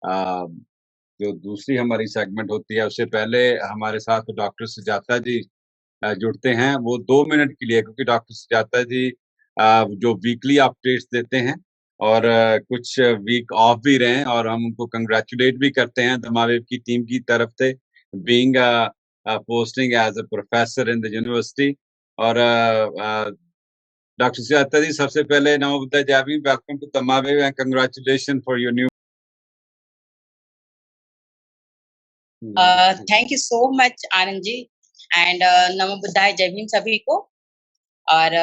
जो दूसरी हमारी सेगमेंट होती है, उससे पहले हमारे साथ डॉक्टर सुजाता जी जुड़ते हैं। वो 2 मिनट के लिए, क्योंकि डॉक्टर सुजाता जी जो वीकली अपडेट्स देते हैं और कुछ वीक ऑफ भी रहे हैं, और हम उनको कांग्रेचुलेट भी करते हैं धमावेव की टीम की तरफ से, being posting as a professor in the university. और डॉक्टर सुजाता जी, सबसे पहले नमो बुद्धाय जय भीम, वेलकम टू धमावेव and congratulation for your new. Thank you so much Anand ji, and नमो बुद्धाय जय भीम सभी को। और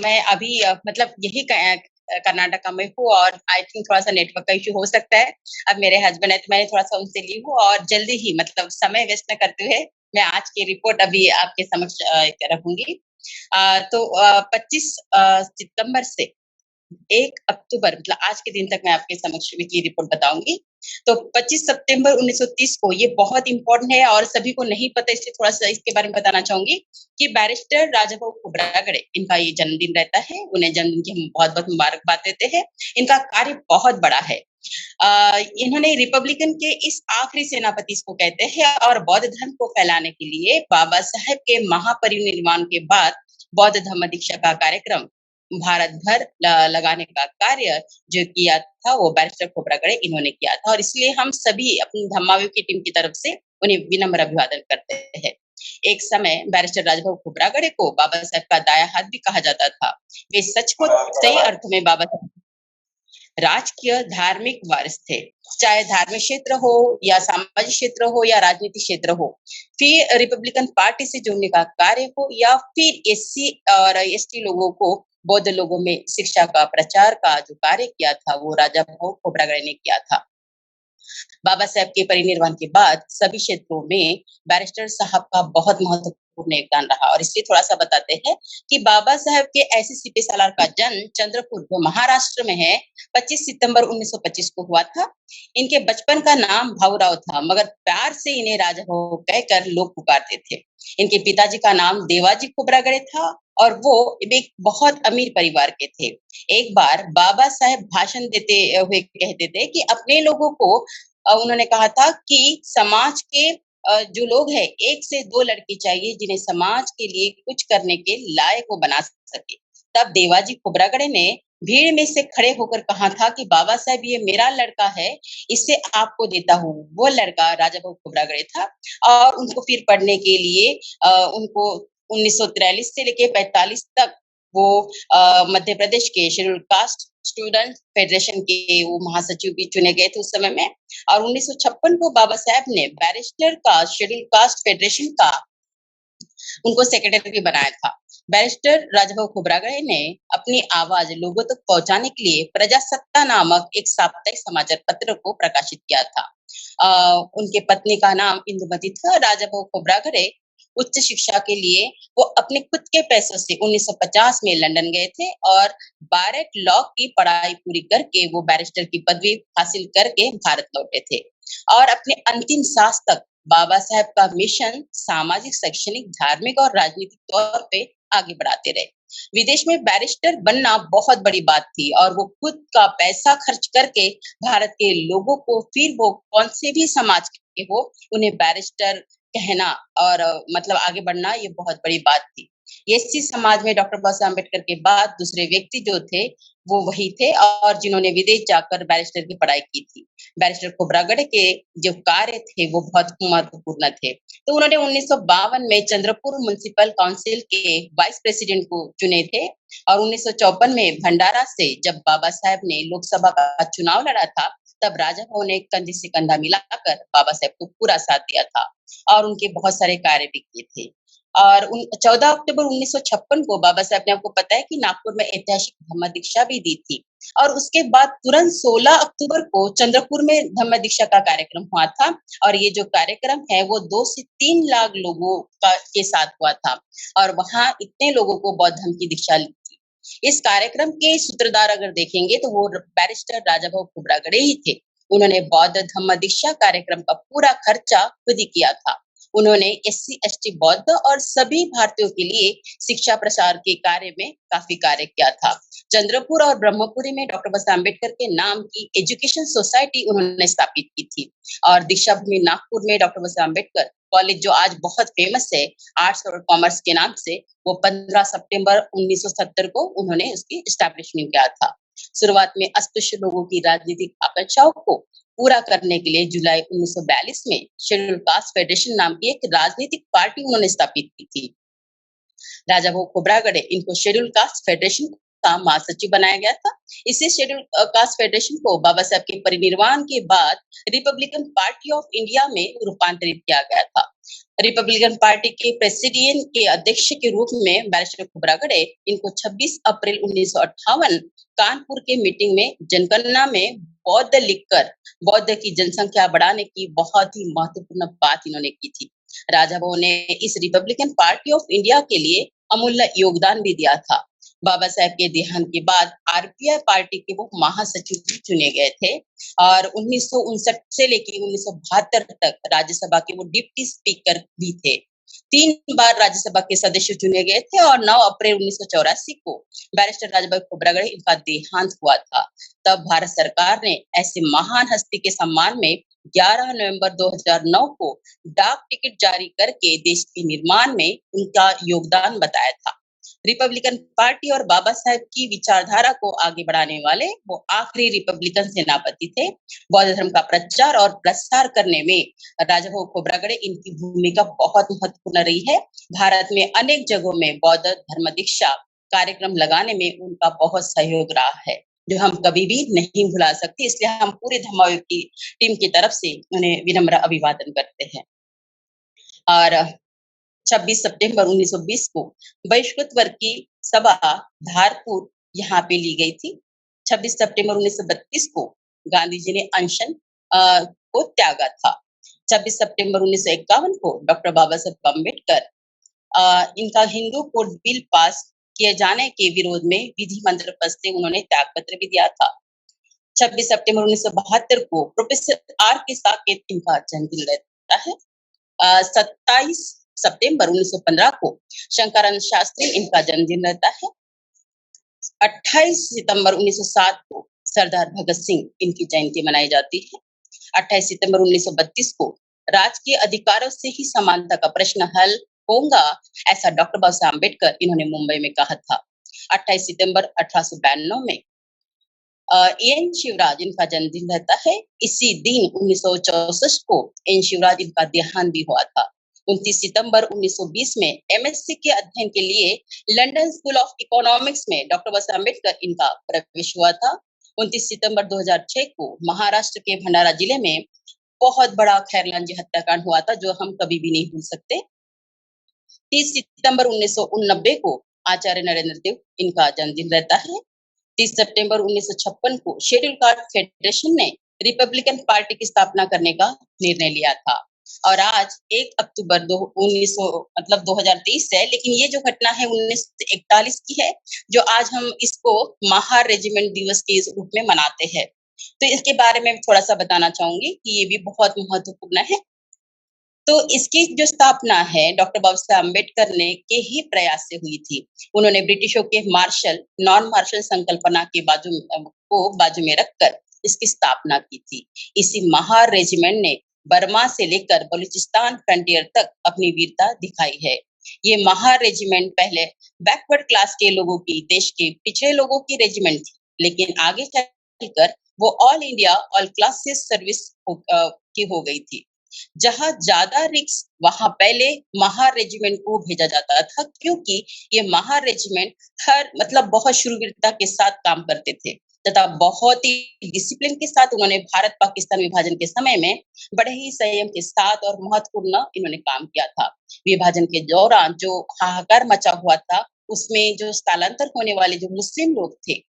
मैं अभी मतलब यही कर्नाटका में हूँ, और आई थिंक थोड़ा सा नेटवर्क का इशू हो सकता है। अब मेरे हस्बैंड है तो मैं थोड़ा सा उनसे ली हूँ, और जल्दी ही मतलब समय वेस्ट न करते हुए मैं आज की रिपोर्ट अभी आपके समक्ष रखूंगी। तो 25 सितंबर से 1 अक्टूबर मतलब आज के दिन तक मैं आपके समक्ष वीकली रिपोर्ट बताऊंगी। तो 25 सितंबर 1930 को, ये बहुत इंपॉर्टेंट है और सभी को नहीं पता, इसलिए थोड़ा सा इसके बारे में बताना चाहूंगी कि बैरिस्टर राजाभाऊ खोब्रागड़े, इनका ये जन्मदिन रहता है। उन्हें जन्मदिन की हम बहुत बहुत मुबारकबाद देते हैं। इनका कार्य बहुत बड़ा है। इन्होंने रिपब्लिकन के इस आखिरी सेनापति इसको कहते हैं, और बौद्ध धर्म को फैलाने के लिए बाबा साहेब के महापरिनिर्वाण के बाद बौद्ध धम्म दीक्षा का कार्यक्रम भारत भर लगाने का कार्य जो किया था वो बैरिस्टर खोब्रागड़े इन्होंने किया था, और इसलिए हम सभी अपनी धम्मावेव की टीम की तरफ से उन्हें विनम्र अभिवादन करते हैं। एक समय बैरिस्टर राजाभाऊ खोब्रागड़े को बाबा साहेब का दाया हाथ भी कहा जाता था। वे सच को सही अर्थों में बाबा साहेब राजकीय धार्मिक वारिस थे, चाहे धार्मिक क्षेत्र हो या सामाजिक क्षेत्र हो या राजनीतिक क्षेत्र हो, फिर रिपब्लिकन पार्टी से जुड़ने का कार्य हो, या फिर एससी और एसटी लोगों को बौद्ध लोगों में शिक्षा का प्रचार का जो कार्य किया था वो राजाभाऊ खोब्रागड़े ने किया था। बाबा साहेब के परिनिर्वाण के बाद सभी क्षेत्रों में बैरिस्टर साहब का बहुत महत्वपूर्ण योगदान रहा, और इसलिए थोड़ा सा बताते हैं कि बाबा साहेब के ऐसी सीपी सालार का जन्म चंद्रपुर जो महाराष्ट्र में है 25 सितंबर 1925 को हुआ था। इनके बचपन का नाम भाऊराव था, मगर प्यार से इन्हें राजाभाऊ कहकर लोग पुकारते थे। इनके पिताजी का नाम देवाजी खोब्रागड़े था, और वो एक बहुत अमीर परिवार के थे। एक बार बाबा साहेब भाषण देते हुए कहते थे कि अपने लोगों को उन्होंने कहा था कि समाज के जो लोग हैं, 1 से 2 लड़के चाहिए जिन्हें समाज के लिए कुछ करने के लायक वो बना सके। तब देवाजी खोब्रागड़े ने भीड़ में से खड़े होकर कहा था कि बाबा साहेब ये मेरा लड़का है, इसे आपको देता हूँ। वो लड़का राजाभाऊ खोब्रागड़े था, और उनको फिर पढ़ने के लिए उनको 1943 से लेके 45 तक वो मध्य प्रदेश के शेड्यूल कास्ट स्टूडेंट फेडरेशन के वो महासचिव भी चुने गए थे उस समय में। और 1956 को बाबा साहेब ने बैरिस्टर का शेड्यूल कास्ट फेडरेशन का उनको सेक्रेटरी बनाया था। बैरिस्टर राजाभाऊ खोब्रागड़े ने अपनी आवाज लोगों तक पहुंचाने के लिए प्रजासत्ता नामक एक साप्ताहिक समाचार पत्र को प्रकाशित किया था। उनके पत्नी का नाम इंदुमती था। राजाभाऊ खोब्रागड़े उच्च शिक्षा के लिए वो अपने खुद के पैसों से 1950 में लंदन गए थे, और बारेट लॉ की पढ़ाई पूरी करके वो बैरिस्टर की पदवी हासिल करके भारत लौटे थे, और अपने अंतिम सांस तक बाबा साहेब का मिशन सामाजिक, शैक्षणिक, धार्मिक और राजनीतिक तौर पे आगे बढ़ाते रहे। विदेश में बैरिस्टर बनना बहुत बड़ी बात थी, और वो खुद का पैसा खर्च करके भारत के लोगों को, फिर वो कौन से भी समाज के हो, उन्हें बैरिस्टर कहना और मतलब आगे बढ़ना, ये बहुत बड़ी बात थी। एससी समाज में डॉक्टर बाबासाहेब अम्बेडकर के बाद दूसरे व्यक्ति जो थे वो वही थे, और जिन्होंने विदेश जाकर बैरिस्टर की पढ़ाई की थी। बैरिस्टर खोब्रागड़े के जो कार्य थे वो बहुत महत्वपूर्ण थे। तो उन्होंने 1952 में चंद्रपुर म्युनिसिपल काउंसिल के वाइस प्रेसिडेंट को चुने थे, और 1954 में भंडारा से जब बाबा साहेब ने लोकसभा का चुनाव लड़ा था, तब राजाभाऊ ने कंधे से कंधा मिलाकर बाबा साहेब को पूरा साथ दिया था, और उनके बहुत सारे कार्य भी किए थे। और 14 अक्टूबर 1956 को बाबा साहेब ने, आपको पता है कि नागपुर में ऐतिहासिक धम्म दीक्षा भी दी थी, और उसके बाद तुरंत 16 अक्टूबर को चंद्रपुर में धम्म दीक्षा का कार्यक्रम हुआ था, और ये जो कार्यक्रम है वो 2 से 3 लाख लोगों के साथ हुआ था, और वहां इतने लोगों को बौद्ध धर्म की दीक्षा ली थी। इस कार्यक्रम के सूत्रधार अगर देखेंगे तो वो बैरिस्टर राजाभाऊ खोब्रागड़े ही थे। उन्होंने बौद्ध धम्म दीक्षा कार्यक्रम का पूरा खर्चा खुद ही किया था। उन्होंने SC ST बौद्ध और सभी भारतीयों के लिए शिक्षा प्रसार के कार्य में काफी कार्य किया था। चंद्रपुर और ब्रह्मपुरी में डॉक्टर बाबासाहेब अम्बेडकर के नाम की एजुकेशन सोसाइटी उन्होंने स्थापित की थी और दीक्षा भूमि नागपुर में डॉक्टर बाबासाहेब अम्बेडकर कॉलेज, जो आज बहुत फेमस है आर्ट्स और कॉमर्स के नाम से, वो 15 सितंबर 1970 को उन्होंने उसकी एस्टैब्लिशमेंट किया था। शुरुआत में अस्पृश्य लोगों की राजनीतिक आकांक्षाओं को पूरा करने के लिए जुलाई 1942 में शेड्यूल कास्ट फेडरेशन नाम की एक राजनीतिक पार्टी उन्होंने स्थापित की थी। राजा भाऊ खोबरागड़े इनको शेड्यूल कास्ट फेडरेशन का महासचिव बनाया गया था। इसी शेड्यूल कास्ट फेडरेशन को बाबा साहब के परिनिर्वाण के बाद रिपब्लिकन पार्टी ऑफ इंडिया में रूपांतरित किया गया था। रिपब्लिकन पार्टी के प्रेसिडेंट के अध्यक्ष के रूप में बैरिस्टर खोबरागड़े इनको 26 अप्रैल 1958 कानपुर के मीटिंग में जनगणना में बौद्ध लिखकर बौद्ध की जनसंख्या बढ़ाने की बहुत ही महत्वपूर्ण बात इन्होंने की थी। राजा भाऊ ने इस रिपब्लिकन पार्टी ऑफ इंडिया के लिए अमूल्य योगदान भी दिया था। बाबा साहब के देहांत के बाद RPI पार्टी के वो महासचिव भी चुने गए थे और 1959 से लेकर 1972 तक राज्यसभा के वो डिप्टी स्पीकर भी थे। 3 बार राज्यसभा के सदस्य चुने गए थे और 9 अप्रैल 1984 को बैरिस्टर राजाभाई खोबरागड़े इनका देहांत हुआ था। तब भारत सरकार ने ऐसे महान हस्ती के सम्मान में 11 नवंबर 2009 को डाक टिकट जारी करके देश के निर्माण में उनका योगदान बताया था। रिपब्लिकन पार्टी और बाबा साहब की विचारधारा को आगे बढ़ाने वाले वो आखिरी रिपब्लिकन सेनापति थे। बौद्ध धर्म का प्रचार और प्रसार करने में राजा भाऊ खोबरागड़े इनकी भूमिका बहुत महत्वपूर्ण रही है। भारत में अनेक जगहों में बौद्ध धर्म दीक्षा कार्यक्रम लगाने में उनका बहुत सहयोग रहा है, जो हम कभी भी नहीं भुला सकते। इसलिए हम पूरे धर्मावलंबी की टीम की तरफ से उन्हें विनम्र अभिवादन करते हैं। और 26 सितंबर 1920 को बहिष्कृत वर्ग की सभा धारपुर यहाँ पे ली गई थी। 26 सितंबर 1932 को गांधी जी ने अनशन को त्यागा था। 26 सितंबर 1951 को डॉक्टर बाबा साहब अम्बेडकर इनका हिंदू कोड बिल पास किए जाने के विरोध में विधि मंत्र पद से उन्होंने त्याग पत्र भी दिया था। 26 सितंबर 1972 को प्रोफेसर R.K. साकेत इनका जन्मदिन रहता है। 27 सितंबर 1915 को शंकरानंद शास्त्री इनका जन्मदिन रहता है। 28 सितंबर 1907 को सरदार भगत सिंह इनकी जयंती मनाई जाती है। 28 सितंबर 1932 को राजकीय अधिकारों से ही समानता का प्रश्न हल होगा, ऐसा डॉक्टर बाबा साहब अम्बेडकर इन्होंने मुंबई में कहा था। 28 सितंबर 1892 में एन शिवराज इनका जन्मदिन रहता है। इसी दिन 1964 को एन शिवराज इनका देहांत भी हुआ था। 29 सितंबर 1920 में MSc के अध्ययन के लिए लंदन स्कूल ऑफ इकोनॉमिक्स में डॉक्टर बाबा साहब अम्बेडकर इनका प्रवेश हुआ था। 29 सितंबर 2006 को महाराष्ट्र के भंडारा जिले में बहुत बड़ा खैरलांजी हत्याकांड हुआ था, जो हम कभी भी नहीं भूल सकते। 30 सितंबर 1989 को आचार्य नरेंद्र देव इनका जन्मदिन रहता है। 30 सितंबर 1956 को शेड्यूल कास्ट फेडरेशन ने रिपब्लिकन पार्टी की स्थापना करने का निर्णय लिया था और आज 1 अक्टूबर 2023 है, लेकिन ये जो घटना है 1941 की है, जो आज हम इसको महार रेजिमेंट दिवस के रूप में मनाते हैं। तो इसके बारे में थोड़ा सा बताना चाहूंगी कि ये भी बहुत महत्वपूर्ण है। तो इसकी जो स्थापना है डॉक्टर बाबा साहब अम्बेडकर ने के ही प्रयास से हुई थी। उन्होंने ब्रिटिशों के नॉन मार्शल संकल्पना के बाजू में रखकर इसकी स्थापना की थी। इसी महार रेजिमेंट ने बर्मा से लेकर बलूचिस्तान फ्रंटियर तक अपनी वीरता दिखाई है। ये महार रेजिमेंट पहले बैकवर्ड क्लास के लोगों की, देश के पिछड़े लोगों की रेजिमेंट थी, लेकिन आगे चलकर वो all India all classes service की हो गई थी। जहां ज्यादा रिस्क वहां पहले महार रेजिमेंट को भेजा जाता था, क्योंकि ये महार रेजिमेंट बहुत शूरवीरता के साथ काम करते थे तथा बहुत ही डिसिप्लिन के साथ उन्होंने भारत पाकिस्तान विभाजन के समय में बड़े ही संयम के साथ और महत्वपूर्ण इन्होंने काम किया था। विभाजन के दौरान जो हाहाकार मचा हुआ था, उसमें जो स्थलांतर होने वाले जो मुस्लिम लोग थे,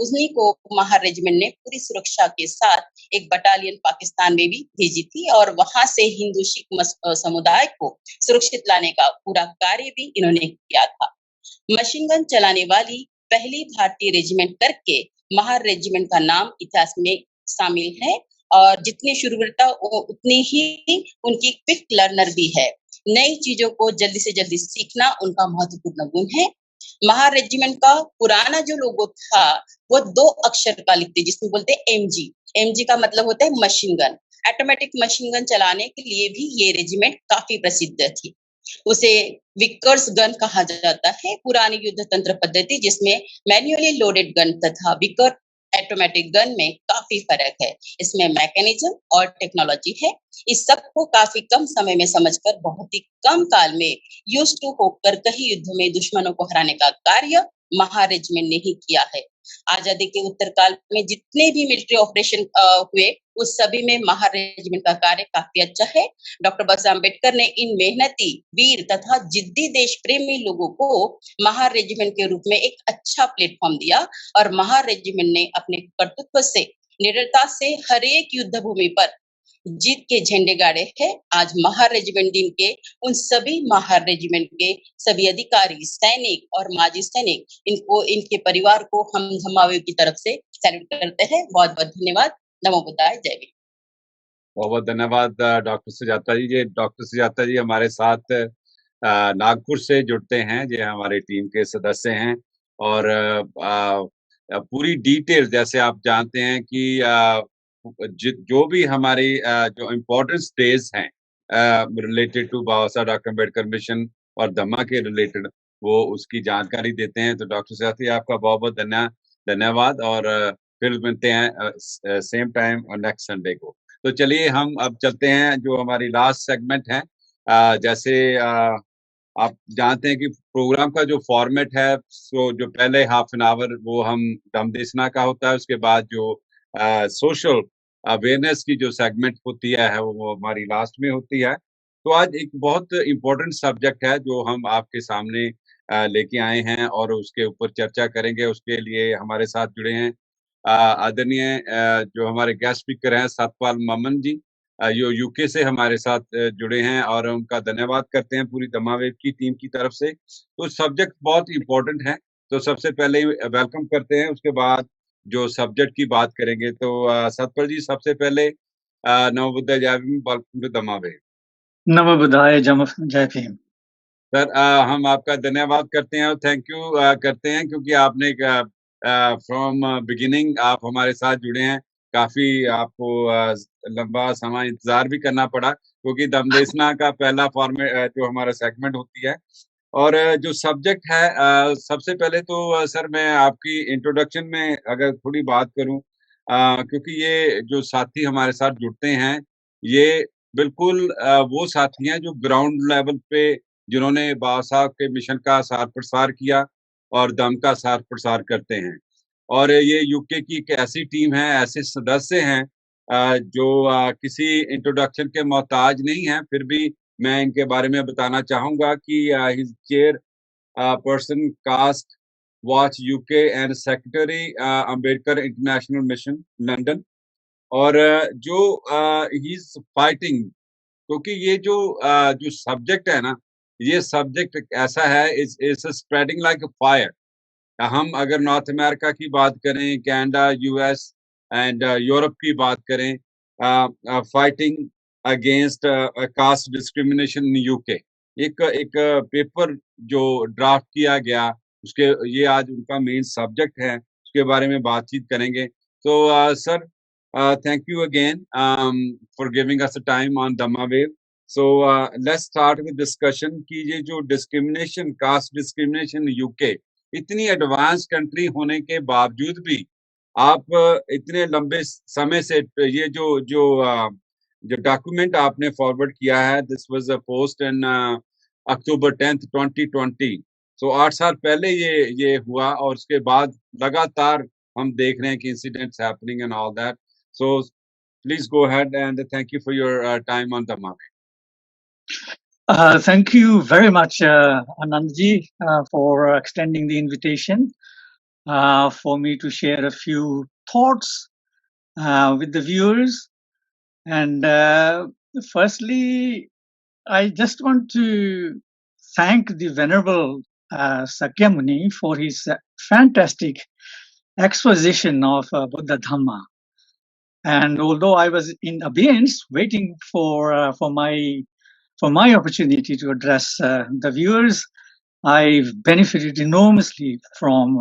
उन्हीं को महार रेजिमेंट ने पूरी सुरक्षा के साथ एक बटालियन पाकिस्तान में भी भेजी थी और वहां से हिंदू सिख समुदाय को सुरक्षित लाने का पूरा कार्य भी इन्होंने किया था। मशीन गन चलाने वाली पहली भारतीय रेजिमेंट करके महार रेजिमेंट का नाम इतिहास में शामिल है और जितनी शूरवीरता उतनी ही उनकी क्विक लर्नर भी है। नई चीजों को जल्दी से जल्दी सीखना उनका महत्वपूर्ण गुण है। महार रेजिमेंट का पुराना जो लोगो था वो 2 अक्षर का लिखते जिसमें बोलते एमजी। एमजी का मतलब होता है machine gun. Automatic machine gun चलाने के लिए भी ये रेजिमेंट काफी प्रसिद्ध थी। उसे विकर्स गन कहा जाता है। पुरानी युद्ध तंत्र पद्धति जिसमें मैन्युअली लोडेड गन तथा विकर ऑटोमेटिक गन में काफी फर्क है। इसमें मैकेनिज्म और टेक्नोलॉजी है। इस सब को काफी कम समय में समझकर बहुत ही कम काल में यूज्ड टू होकर कई युद्धों में दुश्मनों को हराने का कार्य महार रेजिमेंट ने ही किया है। आजादी के उत्तर काल में जितने भी मिलिट्री ऑपरेशन हुए उस सभी में महार रेजिमेंट का कार्य काफी अच्छा है। डॉक्टर बाबासाहेब अम्बेडकर ने इन मेहनती, वीर तथा जिद्दी देश प्रेमी लोगों को महार रेजिमेंट के रूप में एक अच्छा प्लेटफॉर्म दिया और महार रेजिमेंट ने अपने कर्तृत्व से, निडरता से हर एक युद्ध भूमि पर जीत के झंडे गाड़े हैं। आज महार रेजिमेंट दिन के उन सभी महार रेजिमेंट के सभी अधिकारी, सैनिक और माजी सैनिक, इनको, इनके परिवार को हम धमावे की तरफ से सैल्यूट करते हैं। बहुत बहुत धन्यवाद। नमो बुद्धाय, जय भीम। बहुत बहुत धन्यवाद डॉक्टर सुजाता जी। ये डॉक्टर सुजाता जी हमारे साथ नागपुर से जुड़ते हैं, ये हमारे टीम के सदस्य हैं और पूरी डिटेल जैसे आप जानते हैं कि जो भी हमारी जो इम्पोर्टेंट डेज हैं रिलेटेड टू बाबा साहब डॉक्टर अम्बेडकर मिशन और धम्मा के रिलेटेड वो उसकी जानकारी देते हैं। तो डॉक्टर सुजाता जी आपका बहुत बहुत धन्यवाद और फिर मिलते हैं सेम टाइम और नेक्स्ट संडे को। तो चलिए हम अब चलते हैं जो हमारी लास्ट सेगमेंट है। जैसे आप जानते हैं कि प्रोग्राम का जो फॉर्मेट है सो जो पहले हाफ एन आवर वो हम दमदेशना का होता है, उसके बाद जो सोशल अवेयरनेस की जो सेगमेंट होती है वो हमारी लास्ट में होती है। तो आज एक बहुत इम्पोर्टेंट सब्जेक्ट है जो हम आपके सामने लेके आए हैं और उसके ऊपर चर्चा करेंगे। उसके लिए हमारे साथ जुड़े हैं आदरणीय जो हमारे गेस्ट स्पीकर हैं सतपाल ममन जी, जो यूके से हमारे साथ जुड़े हैं और उनका धन्यवाद करते हैं पूरी दमावेव की टीम की तरफ से। तो सब्जेक्ट बहुत इम्पोर्टेंट है, तो सबसे पहले वेलकम करते हैं, उसके बाद जो सब्जेक्ट की बात करेंगे। तो सतपाल जी सबसे पहले नमो बुद्धाय जय भीम, वेलकम टू दमावेव। नमो बुद्धाय जय भीम। सर हम आपका धन्यवाद करते हैं और थैंक यू करते हैं क्योंकि आपने फ्रॉम बिगिनिंग आप हमारे साथ जुड़े हैं। काफी आपको लंबा समय इंतजार भी करना पड़ा क्योंकि दमदेशना का पहला फॉर्मेट जो हमारा सेगमेंट होती है और जो सब्जेक्ट है सबसे पहले तो सर मैं आपकी इंट्रोडक्शन में अगर थोड़ी बात करूं क्योंकि ये जो साथी हमारे साथ जुड़ते हैं ये बिल्कुल वो साथी हैं जो ग्राउंड लेवल पे जिन्होंने बाबा साहब के मिशन का सार प्रसार किया और दम का सार प्रसार करते हैं। और ये यूके की एक ऐसी टीम है, ऐसे सदस्य हैं जो किसी इंट्रोडक्शन के मोहताज नहीं हैं, फिर भी मैं इनके बारे में बताना चाहूँगा कि he is chairperson caste watch UK and secretary Ambedkar international mission London. और जो ही इज़ फाइटिंग क्योंकि ये जो सब्जेक्ट है ना, ये सब्जेक्ट ऐसा है it's spreading like a fire. हम अगर नॉर्थ अमेरिका की बात करें, कनाडा, यूएस एंड यूरोप की बात करें, fighting against caste discrimination in UK, एक पेपर जो ड्राफ्ट किया गया उसके ये आज उनका मेन सब्जेक्ट है, उसके बारे में बातचीत करेंगे। तो sir thank you again for giving us a time on Dhamma Wave. So let's start with discussion कि ये जो discrimination, caste discrimination UK, इतनी एडवांस कंट्री होने के बावजूद भी आप इतने लंबे समय से ये जो डॉक्यूमेंट आपने फॉरवर्ड किया है, this was a post in October 10th 2020। सो 8 साल पहले ये हुआ और उसके बाद लगातार हम देख रहे हैं कि incidents happening and all that. So please go ahead and thank you for your time on Dhamma. Thank you very much, Anandji, for extending the invitation for me to share a few thoughts with the viewers. And firstly, I just want to thank the Venerable Sakyamuni for his fantastic exposition of Buddha Dhamma. And although I was in abeyance waiting for for my opportunity to address the viewers. I've benefited enormously from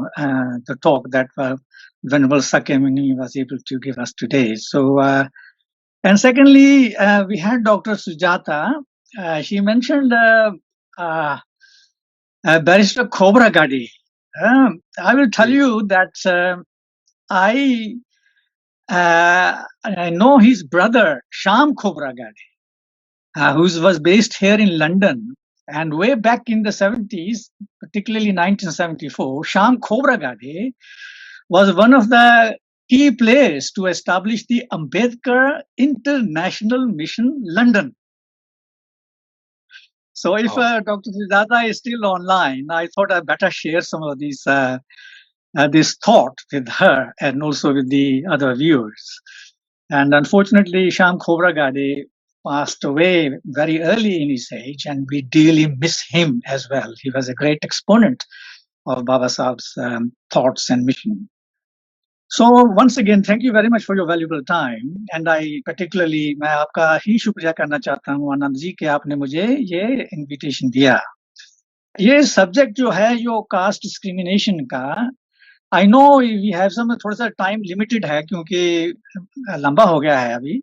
the talk that Venerable Sakemuni was able to give us today. So, and secondly, we had Dr. Sujata. She mentioned Barrister Khobragade. I will tell you that I know his brother, Sham Khobragade, who was based here in London. And way back in the 70s, particularly 1974, Sham Khobragade was one of the key players to establish the AMBEDKAR International Mission London. So if Dr. Sujata is still online, I thought I'd better share some of these this thought with her and also with the other viewers. And unfortunately, Sham Khobragade passed away very early in his age, and we dearly miss him as well. He was a great exponent of Babasaheb's thoughts and mission. So once again, thank you very much for your valuable time. And I particularly, मैं आपका ही शुक्रिया करना चाहता हूँ आनंद जी कि आपने मुझे ये इनविटेशन दिया. ये सब्जेक्ट जो है यो कास्ट डिस्क्रिमिनेशन का, I know we have some थोड़ा सा टाइम लिमिटेड है क्योंकि लंबा हो गया है अभी.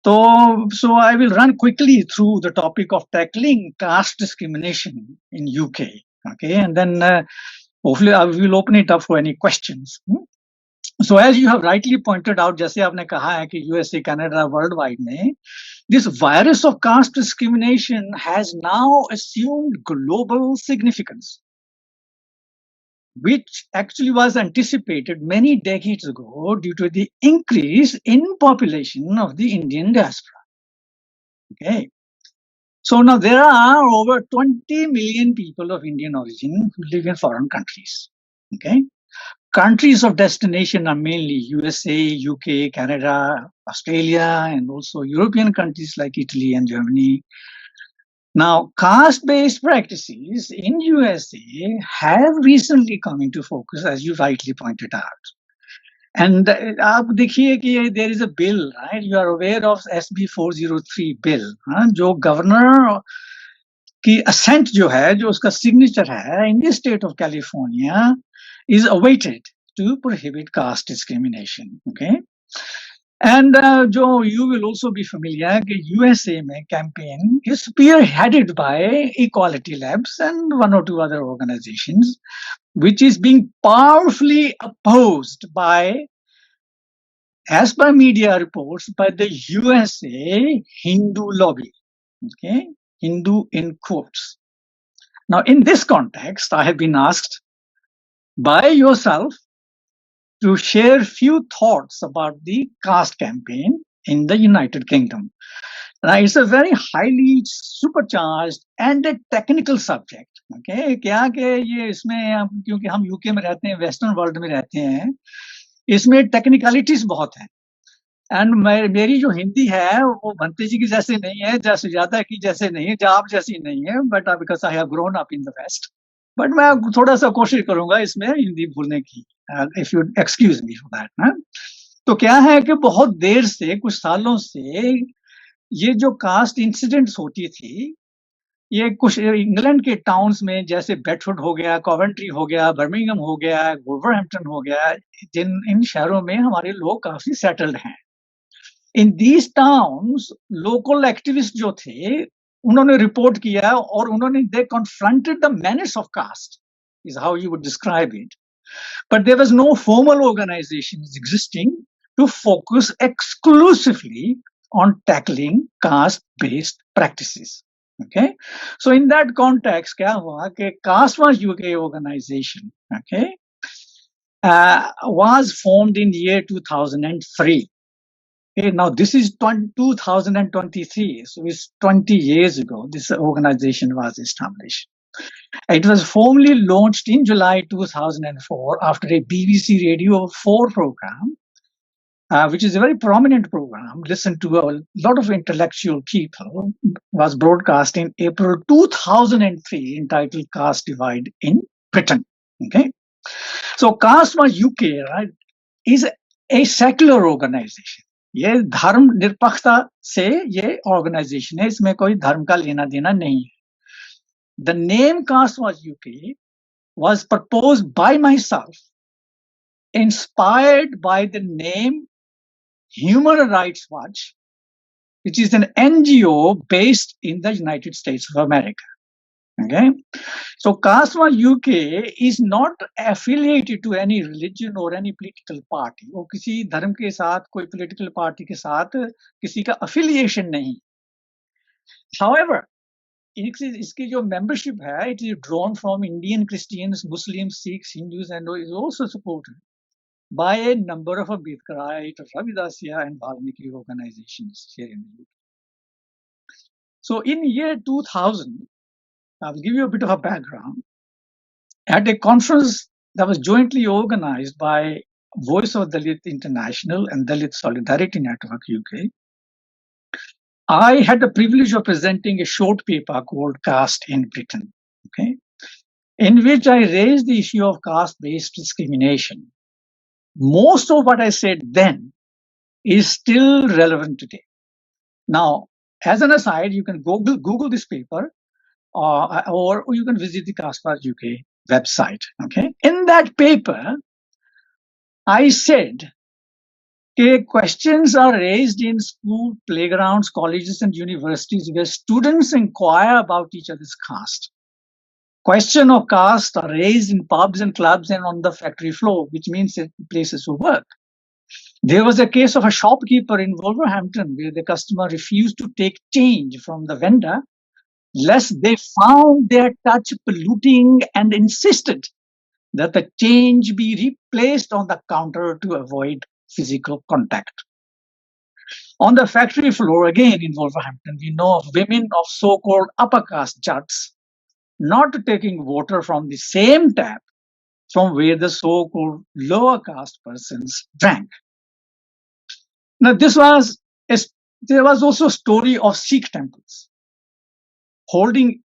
So I will run quickly through the topic of tackling caste discrimination in UK. Okay, and then hopefully I will open it up for any questions. So as you have rightly pointed out, जैसे आपने कहा है कि USA, Canada, worldwide में, this virus of caste discrimination has now assumed global significance, which actually was anticipated many decades ago due to the increase in population of the Indian diaspora. Okay. So now there are over 20 million people of Indian origin who live in foreign countries. Okay. Countries of destination are mainly USA, UK, Canada, Australia, and also European countries like Italy and Germany. Now, caste-based practices in USA have recently come into focus, as you rightly pointed out. And आप देखिए कि there is a bill, right? You are aware of SB 403 bill, जो governor की assent जो है, जो उसका signature है, in the state of California, is awaited to prohibit caste discrimination. Okay. And you will also be familiar that USA campaign is spearheaded by Equality Labs and one or two other organizations, which is being powerfully opposed by, as per media reports, by the USA Hindu lobby. Okay, Hindu in quotes. Now, in this context, I have been asked by yourself to share few thoughts about the caste campaign in the United Kingdom. Now, it's a very highly supercharged and a technical subject. Okay, क्या कि ये इसमें क्योंकि हम UK में रहते हैं, western world में रहते हैं, इसमें टेक्निकलिटीज बहुत हैं. एंड मेरी जो हिंदी है वो भंते जी की जैसे नहीं है, जैसे ज्यादा की जैसे नहीं है, आप जैसी नहीं है, but because I have grown up in the west. But मैं थोड़ा सा कोशिश करूंगा इसमें हिंदी भूलने की, if you excuse me for that. तो क्या है कि बहुत देर से, कुछ सालों से ये जो कास्ट इंसिडेंट्स होती थी, ये कुछ इंग्लैंड के टाउन्स में जैसे बेडफोर्ड हो गया, कॉवेंट्री हो गया, बर्मिंघम हो गया, वुल्वरहैम्पटन हो गया, इन शहरों में हमारे लोग काफी सेटल्ड हैं. In these towns local activist जो थे उन्होंने रिपोर्ट किया और उन्होंने they confronted the menace of caste, is how you would describe it. But there was no formal organisations existing to focus exclusively on tackling caste-based practices. Okay, so in that context, क्या हुआ कि CasteWatch UK organization, okay, was formed in the year 2003. Okay, now this is 2023, so it's 20 years ago this organization was established. It was formally launched in July 2004 after a BBC Radio 4 program, which is a very prominent program, listened to a lot of intellectual people, was broadcast in April 2003, entitled Caste Divide in Britain. Okay, so CasteWatch UK, right, is a secular organization. ये धर्म निरपेक्षता से ये organisation है, इसमें कोई धर्म का लेना देना नहीं है। The name CastWatch UK was proposed by myself, inspired by the name Human Rights Watch, which is an NGO based in the United States of America. Okay, so CastWatch UK is not affiliated to any religion or any political party. वो किसी धर्म के साथ, कोई political party के साथ किसी का affiliation नहीं. However, इसकी जो membership है, it is drawn from Indian Christians, Muslims, Sikhs, Hindus, and is also supported by a number of Ambedkarite, Ravidasiya, and Valmiki organizations here in the UK. So in year 2000, I'll give you a bit of a background. At a conference that was jointly organized by Voice of Dalit International and Dalit Solidarity Network UK, I had the privilege of presenting a short paper called Caste in Britain, okay, in which I raised the issue of caste-based discrimination. Most of what I said then is still relevant today. Now, as an aside, you can Google this paper, or you can visit the CastWatch UK website. Okay, in that paper, I said, questions are raised in school, playgrounds, colleges, and universities where students inquire about each other's caste. Question of caste are raised in pubs and clubs and on the factory floor, which means places of work. There was a case of a shopkeeper in Wolverhampton where the customer refused to take change from the vendor lest they found their touch polluting and insisted that the change be replaced on the counter to avoid physical contact. On the factory floor, again in Wolverhampton, we know of women of so-called upper caste Jats not taking water from the same tap from where the so-called lower caste persons drank. Now, there was also a story of Sikh temples holding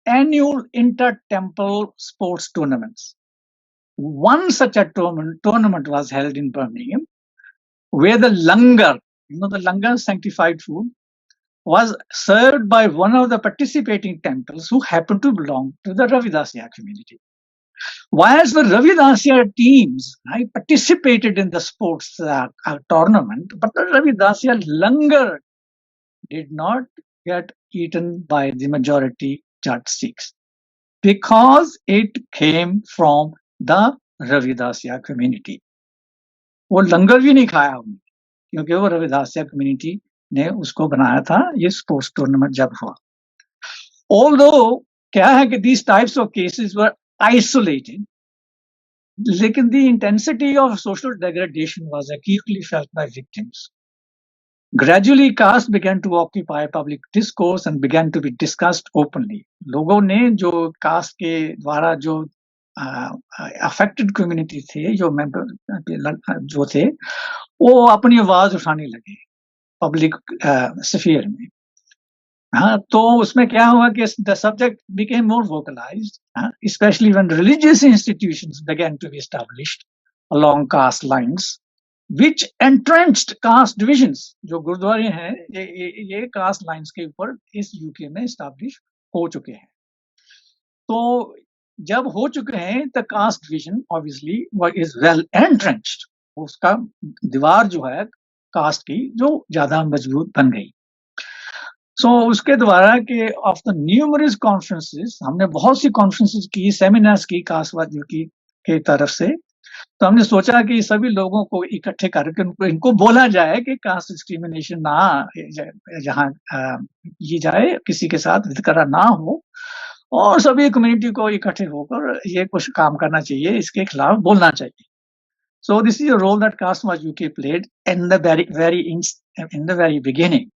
annual inter-temple sports tournaments. One such a tournament was held in Birmingham, where the langar, the langar sanctified food, was served by one of the participating temples who happened to belong to the Ravidasiya community. Whilst the Ravidasiya teams participated in the sports tournament, but the Ravidasiya langar did not get eaten by the majority Jat Sikhs because it came from the Ravidasiya community. वो लंगर भी नहीं खाया हमने क्योंकि वो Ravidassia community ने उसको बनाया था ये स्पोर्ट्स टूर्नामेंट जब हुआ. Although क्या है कि these types of cases were isolated, लेकिन the intensity of social degradation was acutely felt by victims. Gradually, caste began to occupy public discourse and began to be discussed openly. लोगों ने जो caste के द्वारा जो affected community थे, जो member जो थे, वो अपनी आवाज उठाने लगे public sphere में. तो उसमें क्या हुआ कि the subject became more vocalized, especially when religious institutions began to be established along caste lines, which entrenched caste divisions. जो गुरुद्वारे हैं ये caste lines के ऊपर इस UK में establish हो चुके हैं. तो जब हो चुके हैं the caste division obviously is well entrenched. उसका दीवार जो है caste की जो ज्यादा मजबूत बन गई. So उसके द्वारा के of the numerous conferences, हमने बहुत सी conferences की, seminars की CastWatch UK के तरफ से, तो हमने सोचा कि सभी लोगों को इकट्ठे करके इनको बोला जाए कि कास्ट डिस्क्रिमिनेशन ना जहाँ ये जाए, किसी के साथ वितकरा ना हो और सभी कम्युनिटी को इकट्ठे होकर ये कुछ काम करना चाहिए, इसके खिलाफ बोलना चाहिए. So this is a role that CastWatch UK played in the very beginning.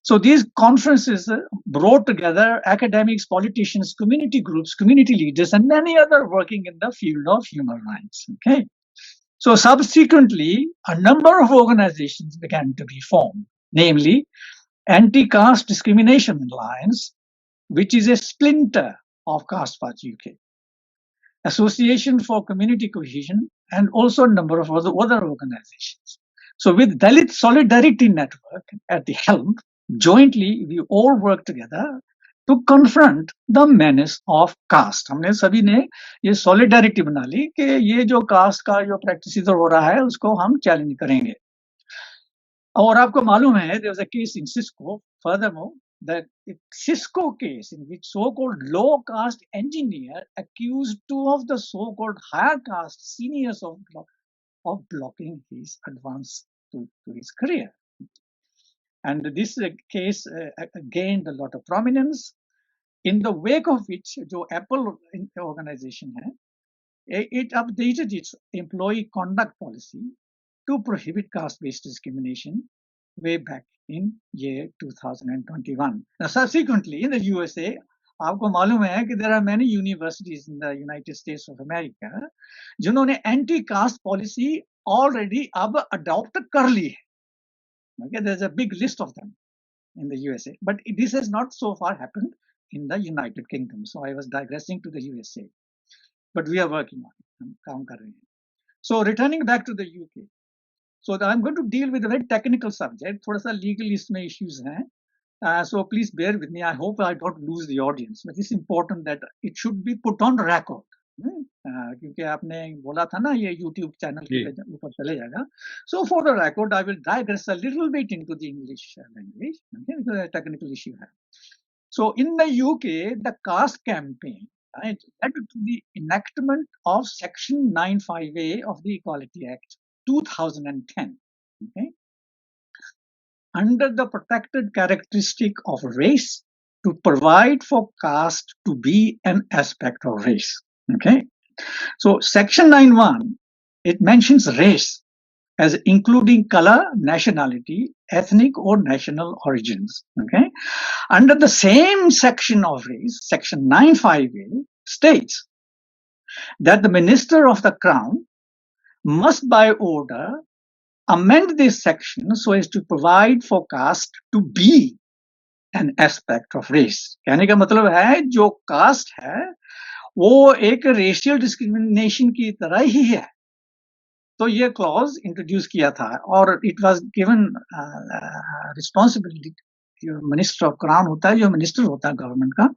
So these conferences brought together academics, politicians, community groups, community leaders, and many other working in the field of human rights. Okay. So subsequently, a number of organizations began to be formed, namely Anti-Caste Discrimination Alliance, which is a splinter of CastWatch UK, Association for Community Cohesion, and also a number of other organizations. So with Dalit Solidarity Network at the helm, jointly we all work together to confront the menace of caste. हमने सभी ने ये solidarity बना ली कि ये जो caste का जो practice इधर हो रहा है उसको हम challenge करेंगे. और आपको मालूम है, there was a case in Cisco. Furthermore, the Cisco case in which so-called low caste engineer accused two of the so-called higher caste seniors of blocking his advance to his career. And this case gained a lot of prominence, in the wake of which जो Apple organization है, it updated its employee conduct policy to prohibit caste-based discrimination way back in year 2021. Now, subsequently, in the USA, आपको मालूम है कि there are many universities in the United States of America जिन्होंने anti-caste policy already अब adopt कर ली है. Okay, there's a big list of them in the USA, but this has not so far happened in the United Kingdom. So I was digressing to the USA, but we are working on it. काम कर रहे हैं. So returning back to the UK, so I'm going to deal with a very technical subject. थोड़ा सा legal इसमें issues हैं. So please bear with me. I hope I don't lose the audience, but it's important that it should be put on record. क्योंकि आपने बोला था ना ये YouTube channel के ऊपर चले जाएगा. So for the record, I will digress a little bit into the English language, okay, because a technical issue here. So in the UK, the caste campaign, right, led to the enactment of Section 95A of the Equality Act 2010. Okay, under the protected characteristic of race to provide for caste to be an aspect of race. Okay, so Section 9(1), it mentions race as including color, nationality, ethnic or national origins. Okay, under the same section of race, Section 95A states that the Minister of the Crown must by order amend this section so as to provide for caste to be an aspect of race. कहने का मतलब है जो caste है वो एक racial discrimination की तरह ही है. तो ये clause introduce किया था और it was given responsibility. जो मिनिस्टर ऑफ क्राउन होता है, जो मिनिस्टर होता है गवर्नमेंट का,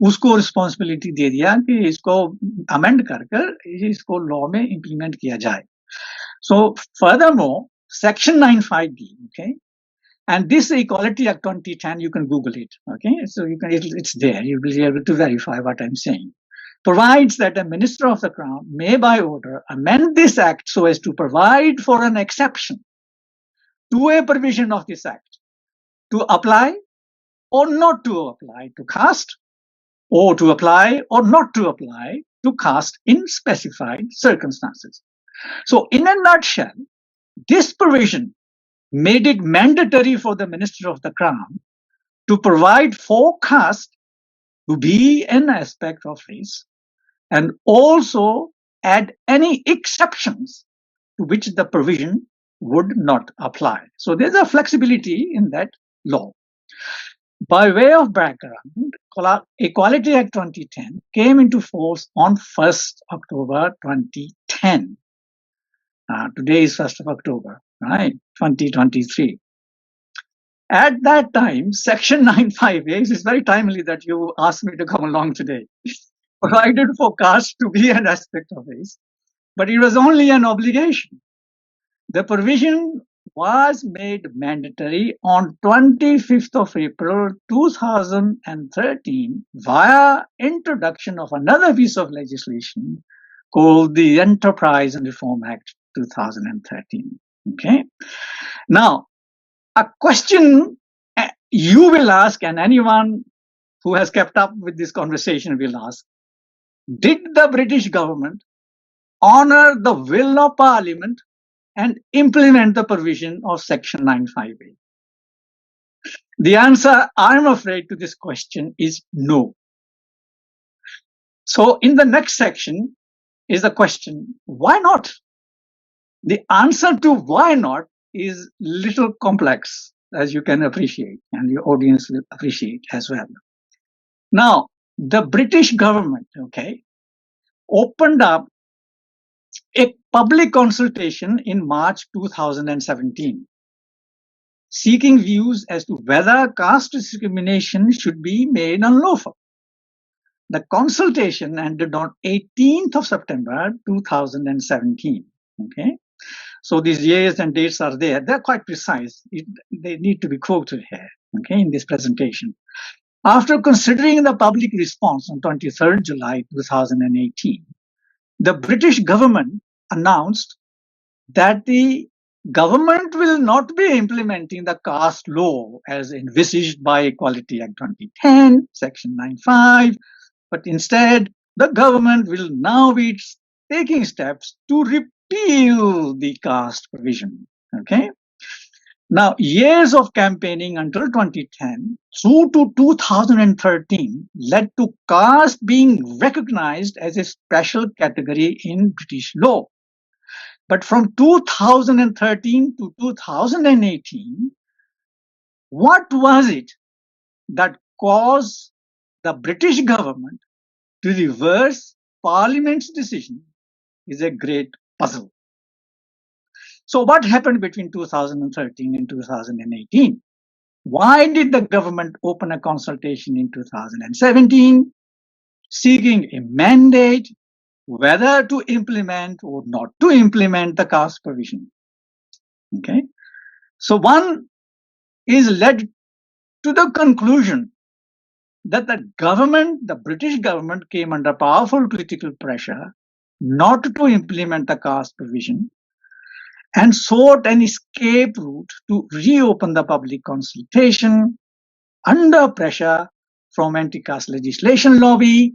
उसको रिस्पॉन्सिबिलिटी दे दिया कि इसको अमेंड कर इसको लॉ में इंप्लीमेंट किया जाए. So furthermore, Section 95B, okay, and this Equality Act 2010, you can Google it, okay, so you can, it's there, you will be able to verify what I'm saying, provides that a Minister of the Crown may by order amend this act so as to provide for an exception to a provision of this act to apply or not to apply to caste, or to apply or not to apply to caste in specified circumstances. So in a nutshell, this provision made it mandatory for the Minister of the Crown to provide for caste to be an aspect of race and also add any exceptions to which the provision would not apply. So there's a flexibility in that law. By way of background, Equality Act 2010 came into force on 1st October 2010. Today is 1st of October, right, 2023. At that time, Section 95A, it is very timely that you asked me to come along today, provided for caste to be an aspect of race, but it was only an obligation. The provision was made mandatory on 25th of April 2013 via introduction of another piece of legislation called the Enterprise and Reform Act 2013. Okay. Now, a question you will ask, and anyone who has kept up with this conversation will ask, did the British government honor the will of Parliament and implement the provision of Section 95A? The answer, I'm afraid, to this question is no. So in the next section is the question, why not? The answer to why not is little complex, as you can appreciate, and your audience will appreciate as well. Now, the British government, okay, opened up a public consultation in March 2017, seeking views as to whether caste discrimination should be made unlawful. The consultation ended on 18th of September 2017. Okay, so these years and dates are there. They're quite precise. They need to be quoted here, okay, in this presentation. After considering the public response on 23rd July 2018, the British government announced that the government will not be implementing the caste law as envisaged by Equality Act 2010, Section 95, but instead the government will now be taking steps to repeal the caste provision. Okay. Now, years of campaigning until 2010 through to 2013 led to caste being recognized as a special category in British law. But from 2013 to 2018, what was it that caused the British government to reverse Parliament's decision is a great puzzle. So what happened between 2013 and 2018? Why did the government open a consultation in 2017 seeking a mandate whether to implement or not to implement the caste provision? Okay, so one is led to the conclusion that the government, the British government, came under powerful political pressure not to implement the caste provision and sought an escape route to reopen the public consultation under pressure from anti-caste legislation lobby,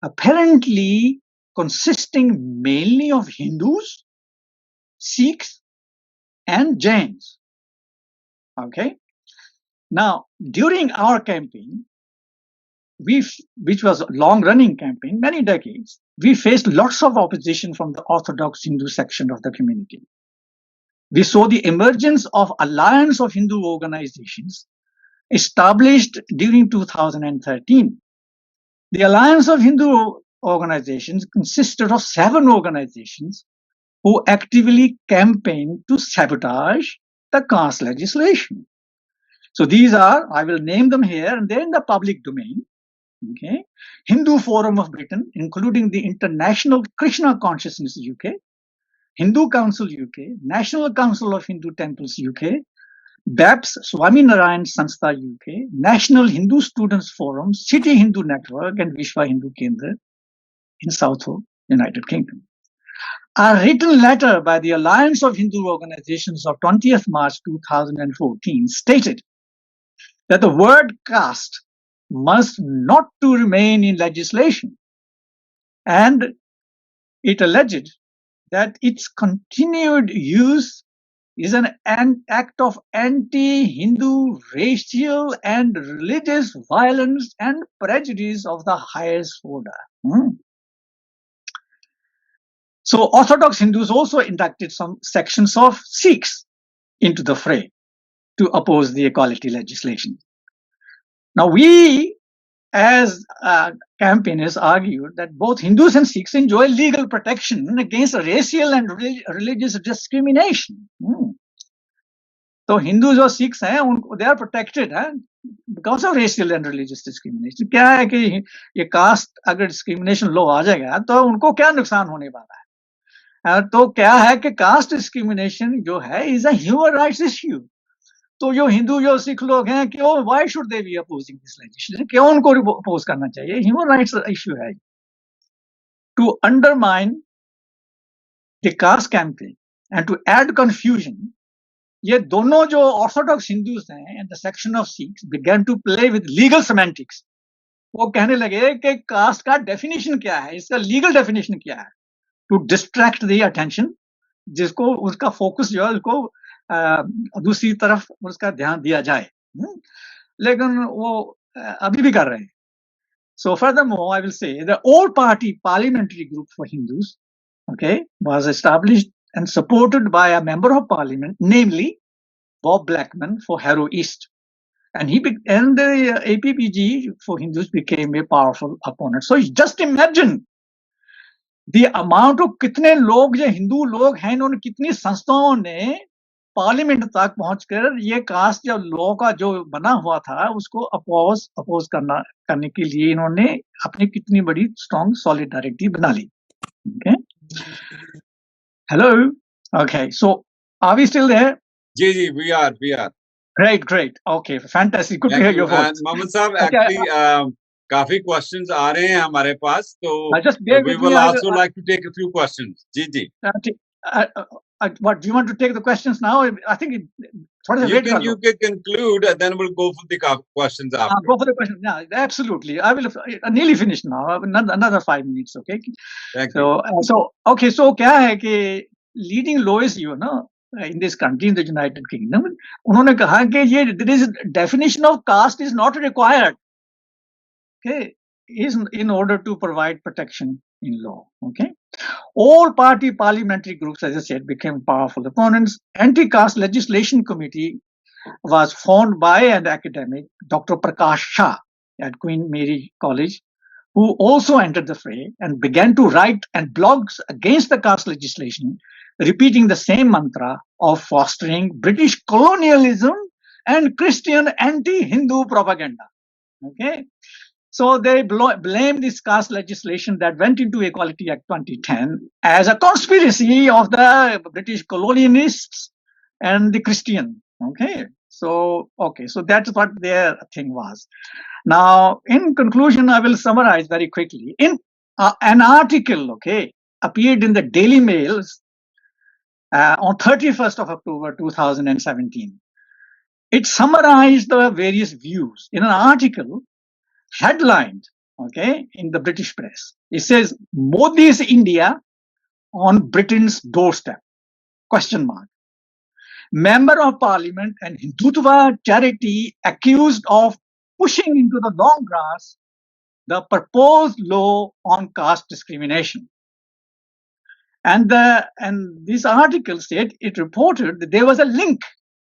apparently consisting mainly of Hindus, Sikhs, and Jains. Okay. Now, during our campaign, which was a long-running campaign, many decades, we faced lots of opposition from the Orthodox Hindu section of the community. We saw the emergence of Alliance of Hindu Organizations established during 2013. The Alliance of Hindu Organizations consisted of 7 organizations who actively campaigned to sabotage the caste legislation. So these are, I will name them here, and they're in the public domain. Okay, Hindu Forum of Britain, including the International Krishna Consciousness UK, Hindu Council UK, National Council of Hindu Temples UK, BAPS Swaminarayan Sanstha UK, National Hindu Students Forum, City Hindu Network, and Vishwa Hindu Kendra in Southall, United Kingdom. A written letter by the Alliance of Hindu Organizations of 20th March 2014 stated that the word caste must not to remain in legislation, and it alleged that its continued use is an act of anti-Hindu racial and religious violence and prejudice of the highest order. So Orthodox Hindus also inducted some sections of Sikhs into the fray to oppose the equality legislation. Now we, as campaigners, argued that both Hindus and Sikhs enjoy legal protection against racial and religious discrimination. So Hindus or Sikhs, they are protected because of racial and religious discrimination. क्या है कि ये caste अगर discrimination law आ जाएगा तो उनको क्या नुकसान होने वाला है? तो क्या है कि caste discrimination जो है is a human rights issue. तो जो हिंदू जो सिख लोग हैं क्यों, why should they be opposing this legislation? क्यों उनको oppose करना चाहिए? Human rights issue है. To undermine the caste campaign and to add confusion, ये दोनों जो Orthodox Hindus हैं and the section of Sikhs began to play with legal semantics. वो कहने लगे कि caste का definition क्या है, इसका legal definition क्या है, to distract the attention, जिसको उसका focus जो है उसको दूसरी तरफ उसका ध्यान दिया जाए, लेकिन वो अभी भी कर रहे हैं. So furthermore, I will say the all-party parliamentary group for Hindus, okay, was established and supported by a member of parliament, namely Bob Blackman for Harrow East, and the APPG for Hindus became a powerful opponent. So just imagine the amount of कितने लोग जो हिंदू लोग हैं, इन्होंने कितनी संस्थाओं ने parliament तक पहुंचकर ये कास्ट जो लॉ का जो बना हुआ था उसको अपोज करने के लिए इन्होंने अपनी कितनी बड़ी स्ट्रॉन्ग सॉलिडारिटी बना ली. Okay. Hello. Okay. So are we still there? Ji, we are. Great. Okay, fantastic. Good to hear your voice. Mohammad साहब, actually काफी questions आ रहे हैं हमारे पास, तो we will also like to take a few questions. Ji. What do you want to take the questions now? I think you can conclude, and then we'll go for the questions after. Go for the questions. Yeah, absolutely. I will nearly finished now. Another 5 minutes. Okay. Thank you. Okay. So क्या है कि leading lawyers, in this country, in the United Kingdom, उन्होंने कहा कि ये there is definition of caste is not required. Okay, is in order to provide protection in law. Okay, all party parliamentary groups, as I said, became powerful opponents. Anti-caste legislation committee was formed by an academic, Dr. Prakash at Queen Mary College, who also entered the fray and began to write and blogs against the caste legislation, repeating the same mantra of fostering British colonialism and Christian anti-Hindu propaganda. Okay, so they blame this caste legislation that went into Equality Act 2010 as a conspiracy of the British colonialists and the Christian. So that's what their thing was. Now, in conclusion, I will summarize very quickly. In an article, appeared in the Daily Mails on 31st of October 2017. It summarized the various views in an article headlined, in the British press. It says, Modi's India on Britain's doorstep, ? Member of Parliament and Hindutva charity accused of pushing into the long grass the proposed law on caste discrimination. And this article said, it reported that there was a link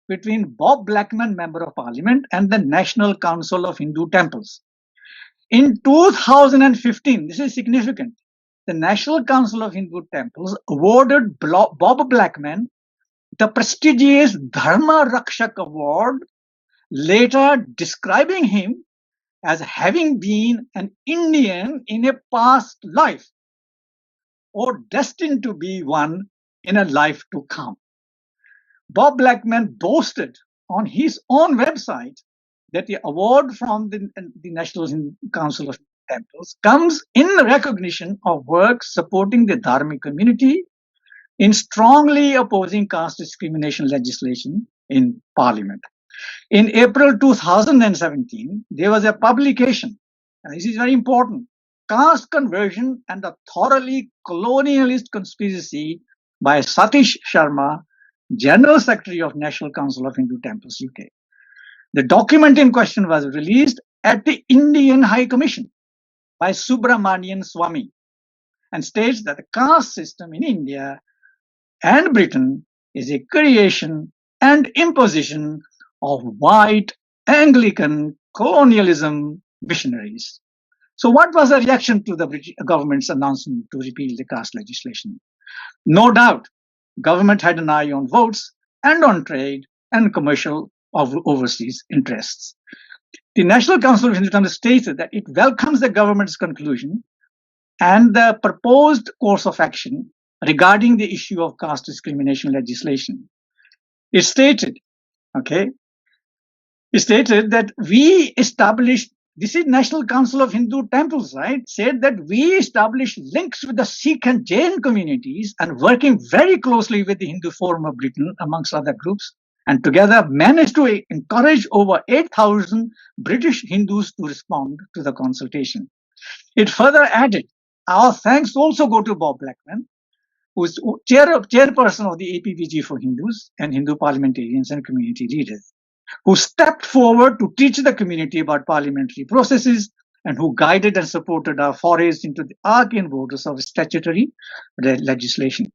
between Bob Blackman, Member of Parliament, and the National Council of Hindu Temples. In 2015, this is significant, the National Council of Hindu Temples awarded Bob Blackman the prestigious Dharma Rakshak Award, later describing him as having been an Indian in a past life or destined to be one in a life to come. Bob Blackman boasted on his own website that the award from the National Council of Temples comes in recognition of work supporting the Dharmic community in strongly opposing caste discrimination legislation in Parliament. In April 2017, there was a publication, and this is very important, Caste Conversion and a Thoroughly Colonialist Conspiracy by Satish Sharma, General Secretary of National Council of Hindu Temples, UK. The document in question was released at the Indian High Commission by Subramanian Swamy and states that the caste system in India and Britain is a creation and imposition of white Anglican colonialism missionaries. So what was the reaction to the British government's announcement to repeal the caste legislation? No doubt, government had an eye on votes and on trade and commercial of overseas interests. The National Council of Hindu Temples stated that it welcomes the government's conclusion and the proposed course of action regarding the issue of caste discrimination legislation. It stated that we established, this is National Council of Hindu Temples, right? Said that we established links with the Sikh and Jain communities and working very closely with the Hindu Forum of Britain, amongst other groups, and together managed to encourage over 8,000 British Hindus to respond to the consultation. It further added, our thanks also go to Bob Blackman, who is chairperson of the APPG for Hindus and Hindu parliamentarians and community leaders, who stepped forward to teach the community about parliamentary processes and who guided and supported our forays into the arcane borders of statutory legislation.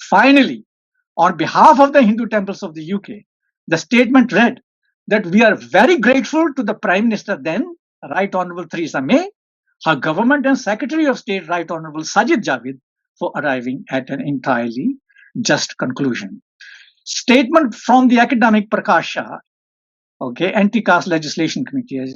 Finally, on behalf of the Hindu temples of the UK, the statement read that we are very grateful to the Prime Minister then, Right Honourable Theresa May, her government and Secretary of State, Right Honorable Sajid Javid, for arriving at an entirely just conclusion. Statement from the academic PRAKASH, Anti-Caste Legislation Committee,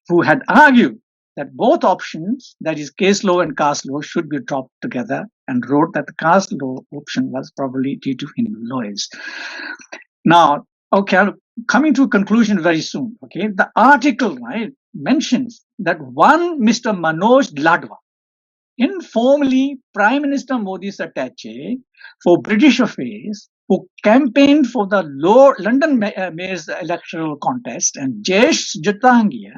who had argued that both options, that is case law and caste law, should be dropped together, and wrote that the caste law option was probably due to Hindu lawyers. Now, I'm coming to a conclusion very soon. The article, mentions that one Mr. Manoj Ladwa, informally Prime Minister Modi's attaché for British Affairs, who campaigned for the London Mayor's electoral contest, and Jayesh Jyotangia,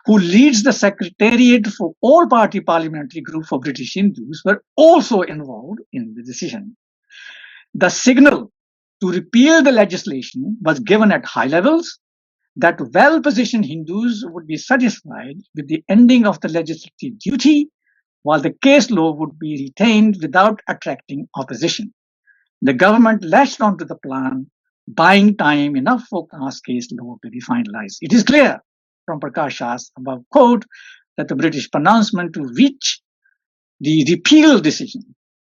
who leads the Secretariat for All Party Parliamentary Group for British Hindus, were also involved in the decision. The signal to repeal the legislation was given at high levels, that well-positioned Hindus would be satisfied with the ending of the legislative duty, while the case law would be retained without attracting opposition. The government latched onto the plan, buying time enough for caste case law to be finalized. It is clear from Prakash's above quote that the British pronouncement to which the repeal decision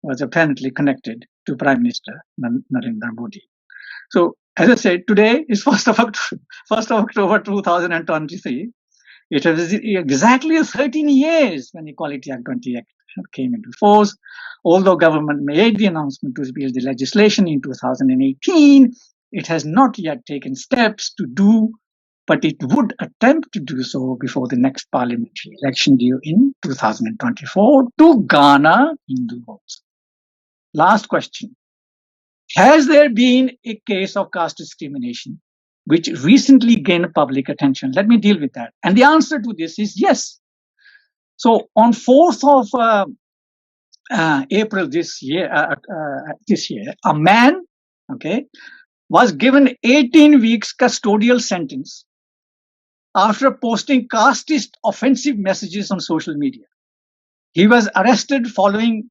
was apparently connected to Prime Minister Narendra Modi. So, as I said, today is 1st of October 2023. It was exactly 13 years when Equality Act 20 came into force. Although government made the announcement to repeal the legislation in 2018, it has not yet taken steps to do, but it would attempt to do so before the next parliamentary election due in 2024 to garner Hindu votes. Last question. Has there been a case of caste discrimination which recently gained public attention? Let me deal with that. And the answer to this is yes. So on 4th of April this year, a man, was given 18 weeks custodial sentence after posting casteist offensive messages on social media. He was arrested following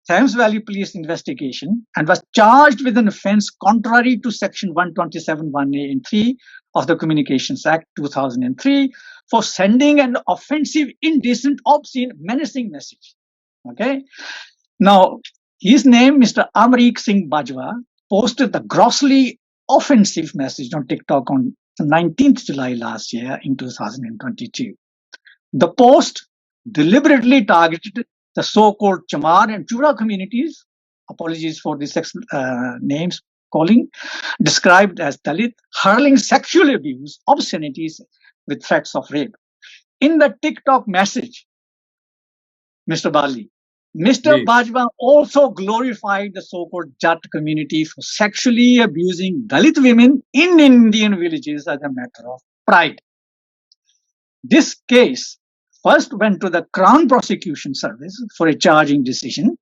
Thames Valley Police investigation and was charged with an offence contrary to Section 127(1)(a) and 3 of the Communications Act 2003 for sending an offensive, indecent, obscene, menacing message. Now, his name, Mr. Amrik Singh Bajwa, posted the grossly offensive message on TikTok on 19th July last year in 2022. The post deliberately targeted the so-called Chamar and Chura communities, apologies for the sex names calling, described as Dalit, hurling sexual abuse, obscenities with threats of rape. In the TikTok message, Mr. Bali, Mr. Bajwa also glorified the so-called Jat community for sexually abusing Dalit women in Indian villages as a matter of pride. This case first went to the Crown Prosecution Service for a charging decision,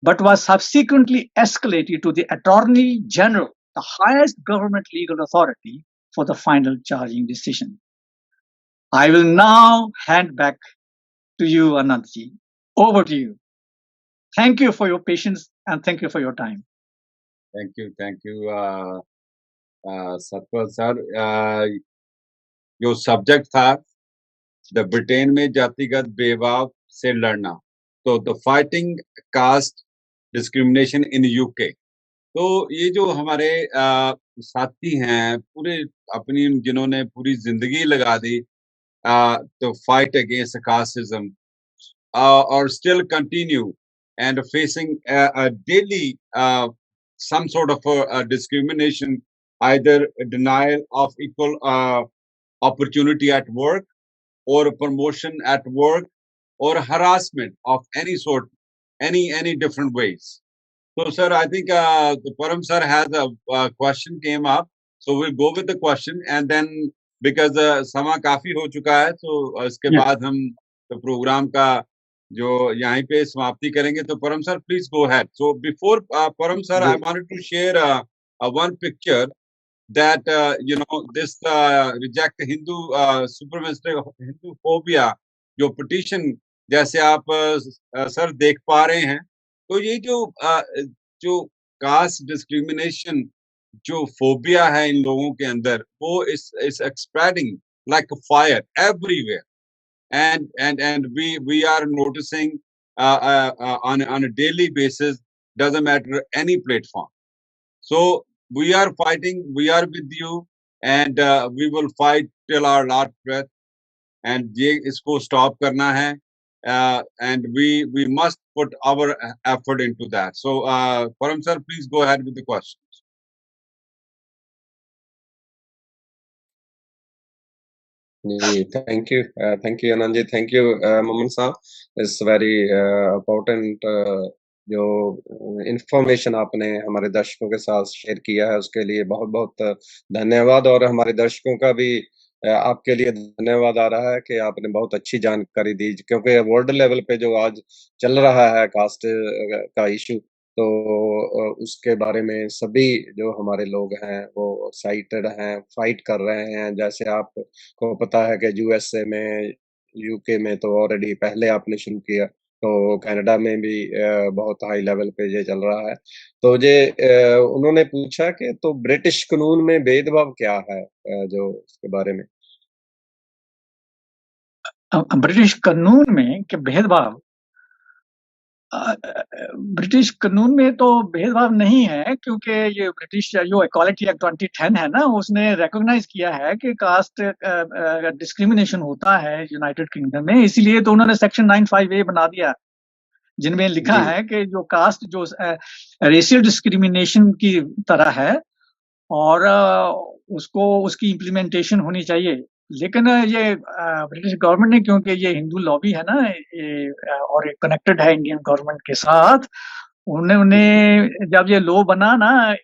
but was subsequently escalated to the Attorney General, the highest government legal authority, for the final charging decision. I will now hand back to you, Anandji. Over to you. Thank you for your patience and thank you for your time. Thank you, Satpal sir. जो subject था the Britain में जातिगत भेदभाव से लड़ना, तो the fighting caste discrimination in UK. तो ये जो हमारे साथी हैं पूरे अपनी जिन्होंने पूरी जिंदगी लगा दी तो फाइट अगेंस्ट कास्टिज्म और still continue and facing a daily some sort of a discrimination, either a denial of equal opportunity at work or a promotion at work or harassment of any sort, any different ways. So sir, I think the Param sir has a question came up, so we'll go with the question and then because sama काफी हो चुका है, so इसके बाद हम the program का जो यहाँ पे समाप्ति करेंगे, तो परम sir please go ahead. So before Param sir, I wanted to share one picture that this reject Hindu supremacy Hindu phobia जो petition जैसे आप सर देख पा रहे हैं, तो ये जो कास्ट डिस्क्रिमिनेशन जो फोबिया है इन लोगों के अंदर, वो is spreading like fire everywhere. and we are noticing on a daily basis, doesn't matter any platform. So we are fighting, we are with you, and we will fight till our last breath. And ये इसको stop करना है, and we must put our effort into that. So, Param sir, please go ahead with the questions. Thank you, Anand ji. Thank you, Momin साहब. It's very important जो information आपने हमारे दर्शकों के साथ शेयर किया है, उसके लिए बहुत बहुत धन्यवाद। और हमारे दर्शकों का भी आपके लिए धन्यवाद आ रहा है कि आपने बहुत अच्छी जानकारी दी, क्योंकि वर्ल्ड लेवल पे जो आज चल रहा है कास्ट का इशू, तो उसके बारे में सभी जो हमारे लोग हैं वो एक्साइटेड हैं, फाइट कर रहे हैं। जैसे आपको पता है कि यूएसए में, यूके में तो ऑलरेडी पहले आपने शुरू किया, तो कनाडा में भी बहुत हाई लेवल पे ये चल रहा है। तो ये उन्होंने पूछा कि तो ब्रिटिश कानून में भेदभाव क्या है, जो इसके बारे में। ब्रिटिश कानून में कि भेदभाव, ब्रिटिश कानून में तो भेदभाव नहीं है, क्योंकि ये ब्रिटिश जो इक्वालिटी एक्ट 2010 है ना, उसने रिकॉग्नाइज किया है कि कास्ट डिस्क्रिमिनेशन होता है यूनाइटेड किंगडम में। इसीलिए तो उन्होंने सेक्शन 95A बना दिया, जिनमें लिखा है कि जो कास्ट जो रेशियल डिस्क्रिमिनेशन की तरह है और उसको उसकी इम्प्लीमेंटेशन होनी चाहिए। लेकिन ये ब्रिटिश गवर्नमेंट ने, क्योंकि ये हिंदू लॉबी है ना ये, और ये कनेक्टेड है इंडियन गवर्नमेंट के साथ, उन्होंने जब ये लॉ बना ना,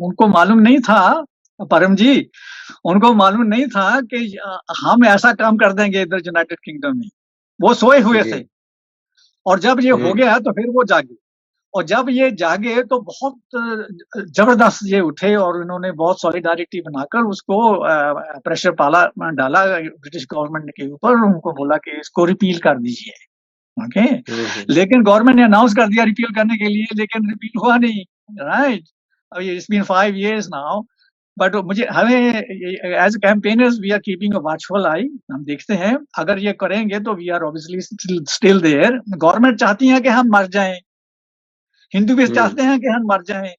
उनको मालूम नहीं था, परम जी, उनको मालूम नहीं था कि हम ऐसा काम कर देंगे इधर यूनाइटेड किंगडम में। वो सोए हुए थे, और जब ये हो गया तो फिर वो जागे, और जब ये जागे तो बहुत जबरदस्त ये उठे और इन्होंने बहुत सॉलिडारिटी बनाकर उसको प्रेशर डाला ब्रिटिश गवर्नमेंट के ऊपर। उनको बोला कि इसको रिपील कर दीजिए, ओके। लेकिन गवर्नमेंट ने अनाउंस कर दिया रिपील करने के लिए, लेकिन रिपील हुआ नहीं, राइट। अब ये it's been 5 years now, but मुझे हमें as campaigners we are keeping a watchful eye. हम देखते हैं, अगर ये करेंगे तो we are obviously still there. Government चाहती है कि हम मर जाएं, हिंदू भी चाहते हैं कि हम मर जाएं,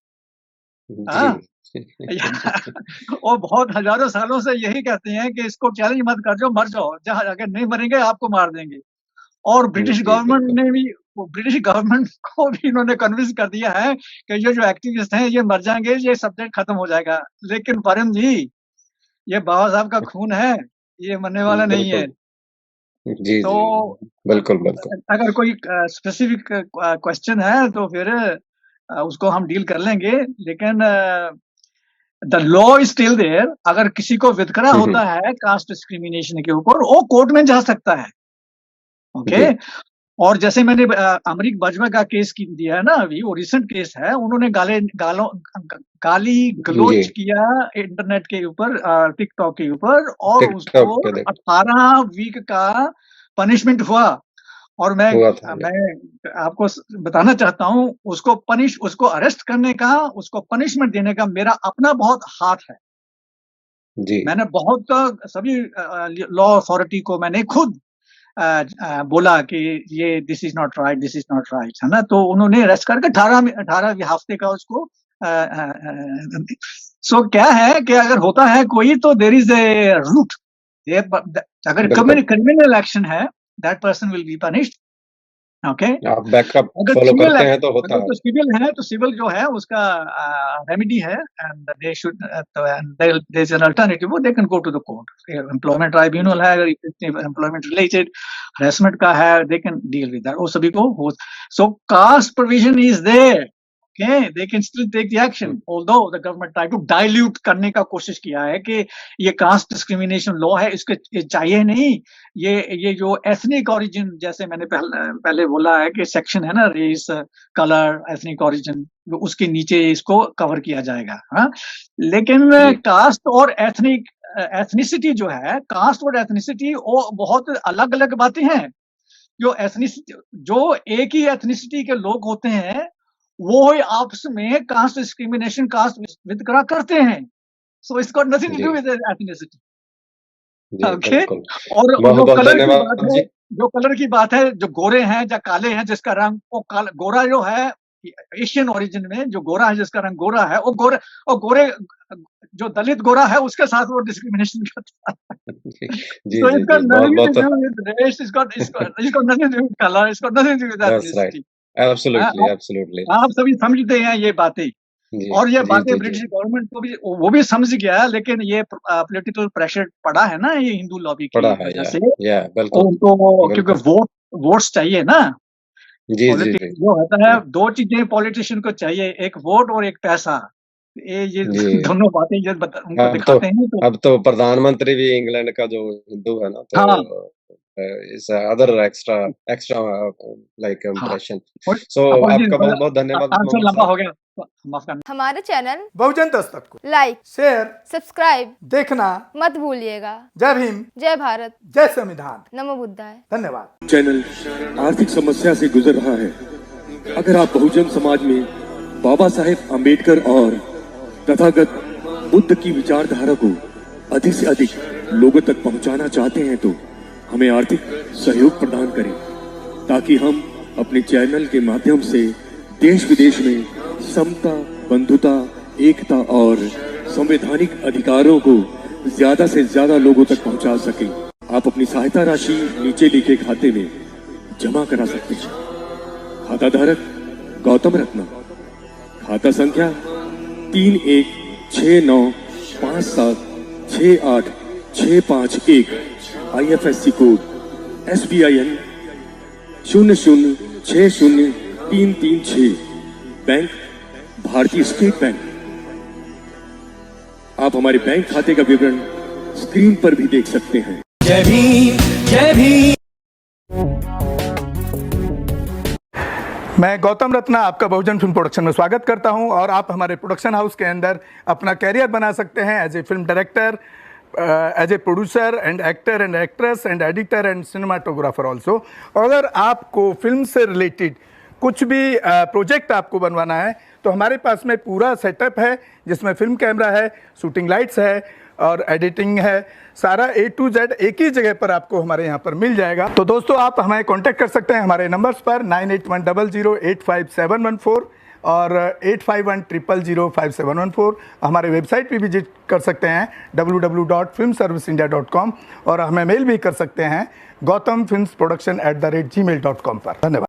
और बहुत हजारों सालों से यही कहते हैं कि इसको चैलेंज मत कर जाओ, मर जाओ, जहाँ अगर नहीं मरेंगे आपको मार देंगे। और ब्रिटिश गवर्नमेंट ने भी, ब्रिटिश गवर्नमेंट को भी इन्होंने कन्विंस कर दिया है कि ये जो एक्टिविस्ट हैं ये मर जाएंगे, ये सब्जेक्ट खत्म हो जाएगा। लेकिन परम जी, ये बाबा साहब का खून है, ये मरने वाला नहीं है। जी, तो बिल्कुल बिल्कुल। अगर कोई स्पेसिफिक क्वेश्चन है तो फिर उसको हम डील कर लेंगे, लेकिन the law is still there. अगर किसी को वितकरा होता है कास्ट डिस्क्रिमिनेशन के ऊपर, वो कोर्ट में जा सकता है, ओके। और जैसे मैंने अमरीक बाजवा का केस दिया है ना अभी, वो रिसेंट केस है, उन्होंने गाली गलोच किया इंटरनेट के ऊपर, टिकटॉक के ऊपर, और उसको 18 वीक का पनिशमेंट हुआ। और मैं आपको बताना चाहता हूँ, उसको अरेस्ट करने का, उसको पनिशमेंट देने का मेरा अपना बहुत हाथ है जी। मैंने बहुत सभी लॉ अथॉरिटी को मैंने खुद बोला कि ये this is not right, this is not right, है ना। तो उन्होंने अरेस्ट करके 18 हफ्ते का उसको सो क्या है कि अगर होता है कोई, तो देयर इज ए रूट। अगर क्रिमिनल एक्शन है, that person will be punished, okay. आप बैकअप फॉलो करते हैं तो होता है। तो सिविल है, तो सिविल जो है उसका रेमेडी है, and they should, there is an alternative, they can go to the court. Employment tribunal है, अगर एम्प्लॉयमेंट रिलेटेड हरेसमेंट का है, they can deal with that, वो सभी को हो। So caste provision is there, okay, they can still take the action, although the government tried to dilute करने का कोशिश किया है कि ये कास्ट डिस्क्रिमिनेशन लॉ है, इसके चाहिए नहीं। ये जो एथनिक ओरिजिन, जैसे मैंने पहले बोला है कि सेक्शन है ना, रेस, कलर, एथनिक ओरिजिन, उसके नीचे इसको कवर किया जाएगा, हाँ। लेकिन कास्ट और एथनिसिटी जो है, कास्ट और एथनिसिटी वो बहुत अलग अलग बातें हैं। जो एक ही एथनिसिटी के लोग होते हैं, वो आपस में कास्ट डिस्क्रिमिनेशन, कास्ट वितकरा करते हैं। So it's got nothing to do with ethnicity. जी, ओके। बिल्कुल। और जो बहुत-बहुत कलर की बात धन्यवाद है, जी। जो कलर की बात है, जो गोरे हैं या काले हैं जिसका रंग वो गोरा जो है एशियन ओरिजिन में जो गोरा है जिसका रंग गोरा है वो गोरे जो दलित गोरा है उसके साथ वो डिस्क्रिमिनेशन करता है। जी, जी, So जी, it's got जी। nothing to बहुत-बहुत do with race. It's got nothing to do with color. It's got nothing to do with that's right. ethnicity. Absolutely, आप एब्सोल्युटली। आप सभी समझते हैं ये बातें जी, और ये जी, बातें जी, जी। ब्रिटिश गवर्नमेंट को भी वो भी समझ गया है, लेकिन ये पॉलिटिकल प्रेशर पड़ा है ना ये हिंदू लॉबी पड़ा की है, वजह या से बिल्कुल, उनको क्योंकि बिल्कुल। वोट्स चाहिए ना। जी, जी, जी। जो होता है जी, दो चीजें पॉलिटिशियन को चाहिए, एक वोट और एक पैसा। ये जी। दोनों बातें जब उनको अब तो दिखाते हैं तो अब तो प्रधानमंत्री भी इंग्लैंड का जो हिंदू है ना, तो हाँ इस अदर एक्स्ट्रा एक्स्ट्रा लाइक हाँ इम्प्रेशन। सो अपॉलजीज आपका बहुत-बहुत धन्यवाद आंसर मोहम्मद लंबा साहब। हो गया, माफ करना। हमारे चैनल बहुजन दस्तक को लाइक, शेयर, सब्सक्राइब देखना। मत भूलिएगा। जय भीम, जय भारत, जय संविधान। नमो बुद्धाय। धन्यवाद। चैनल आर्थिक समस्या से गुजर रहा है। अगर आप बहुजन समाज में बाबा साहेब अम्बेडकर और तथागत बुद्ध की विचारधारा को अधिक से अधिक लोगों तक पहुंचाना चाहते हैं तो हमें आर्थिक सहयोग प्रदान करें, ताकि हम अपने चैनल के माध्यम से देश विदेश में समता, बंधुता, एकता और संवैधानिक अधिकारों को ज्यादा से ज्यादा लोगों तक पहुंचा सकें। आप अपनी सहायता राशि नीचे लिखे खाते में जमा करा सकते हैं। खाता धारक गौतम रत्ना, खाता संख्या 3169576865 IFSC कोड SBIN 0060336, बैंक भारतीय स्टेट बैंक। आप हमारे बैंक खाते का विवरण स्क्रीन पर भी देख सकते हैं। जय भीम, जय भीम। मैं गौतम रत्ना आपका बहुजन फिल्म प्रोडक्शन में स्वागत करता हूं और आप हमारे प्रोडक्शन हाउस के अंदर अपना कैरियर बना सकते हैं as a film director, as a producer and actor and actress and editor and cinematographer also. अगर आपको फिल्म से रिलेटेड कुछ भी प्रोजेक्ट आपको बनवाना है तो हमारे पास में पूरा सेटअप है, जिसमें फिल्म कैमरा है, शूटिंग लाइट्स है और एडिटिंग है। सारा A to Z एक ही जगह पर आपको हमारे यहाँ पर मिल जाएगा। तो दोस्तों आप हमें कांटेक्ट कर सकते हैं हमारे नंबर्स पर 9810085714 और 8510005714। हमारे वेबसाइट भी विजिट कर सकते हैं www.filmserviceindia.com और हमें मेल भी कर सकते हैं gautamfilmsproduction@gmail.com पर। धन्यवाद।